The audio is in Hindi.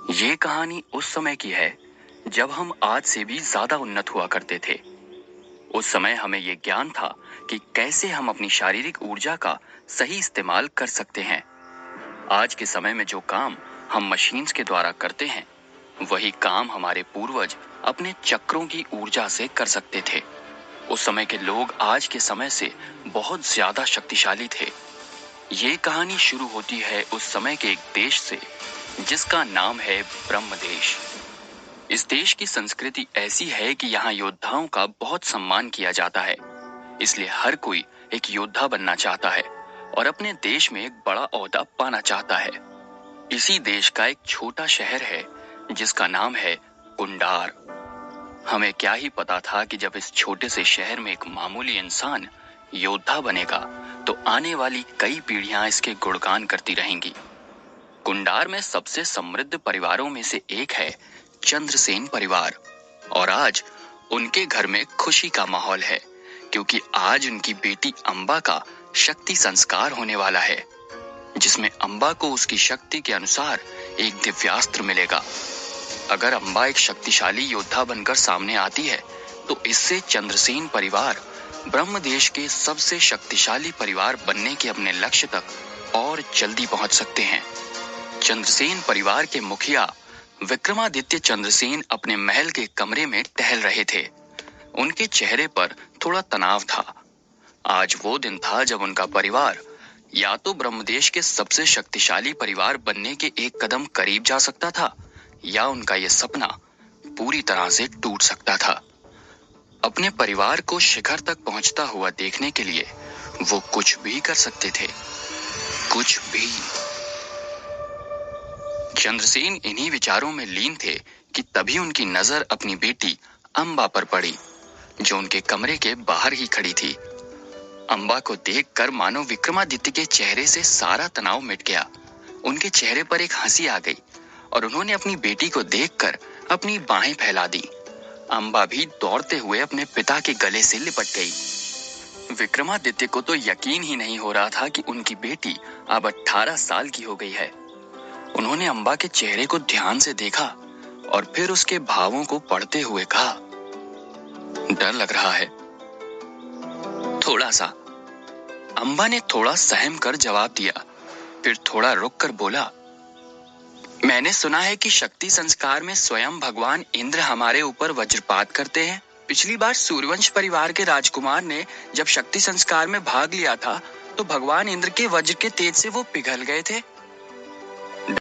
ये कहानी उस समय की है जब हम आज से भी ज्यादा उन्नत हुआ करते थे। उस समय हमें ये ज्ञान था कि कैसे हम अपनी शारीरिक ऊर्जा का सही इस्तेमाल कर सकते हैं। आज के समय में जो काम हम मशीन्स के द्वारा करते हैं, वही काम हमारे पूर्वज अपने चक्रों की ऊर्जा से कर सकते थे। उस समय के लोग आज के समय से बहुत ज्यादा शक्तिशाली थे। ये कहानी शुरू होती है उस समय के एक देश से जिसका नाम है ब्रह्मदेश। इस देश की संस्कृति ऐसी है कि यहाँ योद्धाओं का बहुत सम्मान किया जाता है। इसलिए हर कोई एक योद्धा बनना चाहता है और अपने देश में एक बड़ा ओहदा पाना चाहता है। इसी देश का एक छोटा शहर है जिसका नाम है कुंडार। हमें क्या ही पता था कि जब इस छोटे से शहर में एक मामूली इंसान योद्धा बनेगा तो आने वाली कई पीढ़ियां इसके गुणगान करती रहेंगी। कुंडार में सबसे समृद्ध परिवारों में से एक है चंद्रसेन परिवार, और आज उनके घर में खुशी का माहौल है क्योंकि आज उनकी बेटी अंबा का शक्ति संस्कार होने वाला है, जिसमें अंबा को उसकी शक्ति के अनुसार एक दिव्यास्त्र मिलेगा। अगर अंबा एक शक्तिशाली योद्धा बनकर सामने आती है तो इससे चंद्रसेन परिवार ब्रह्मदेश के सबसे शक्तिशाली परिवार बनने के अपने लक्ष्य तक और जल्दी पहुंच सकते हैं। चंद्रसेन परिवार के मुखिया विक्रमादित्य चंद्रसेन अपने महल के कमरे में टहल रहे थे। उनके चेहरे पर थोड़ा तनाव था। आज वो दिन था जब उनका परिवार या तो ब्रह्मदेश के सबसे शक्तिशाली परिवार बनने के एक कदम करीब जा सकता था या उनका यह सपना पूरी तरह से टूट सकता था। अपने परिवार को शिखर तक पहुंचता हुआ देखने के लिए वो कुछ भी कर सकते थे, कुछ भी। चंद्रसेन इन्हीं विचारों में लीन थे कि तभी उनकी नजर अपनी बेटी अंबा पर पड़ी, जो उनके कमरे के बाहर ही खड़ी थी। अंबा को देखकर मानो विक्रमादित्य के चेहरे से सारा तनाव मिट गया। उनके चेहरे पर एक हंसी आ गई और उन्होंने अपनी बेटी को देखकर अपनी बाहें फैला दी। अंबा भी दौड़ते हुए अपने पिता के गले से लिपट गई। विक्रमादित्य को तो यकीन ही नहीं हो रहा था कि उनकी बेटी अब 18 साल की हो गई है। उन्होंने अंबा के चेहरे को ध्यान से देखा और फिर उसके भावों को पढ़ते हुए कहा, डर लग रहा है? थोड़ा सा। अंबा ने थोड़ा सहम कर जवाब दिया, फिर थोड़ा रुक कर बोला, मैंने सुना है कि शक्ति संस्कार में स्वयं भगवान इंद्र हमारे ऊपर वज्रपात करते हैं। पिछली बार सूर्यवंश परिवार के राजकुमार ने जब शक्ति संस्कार में भाग लिया था तो भगवान इंद्र के वज्र के तेज से वो पिघल गए थे।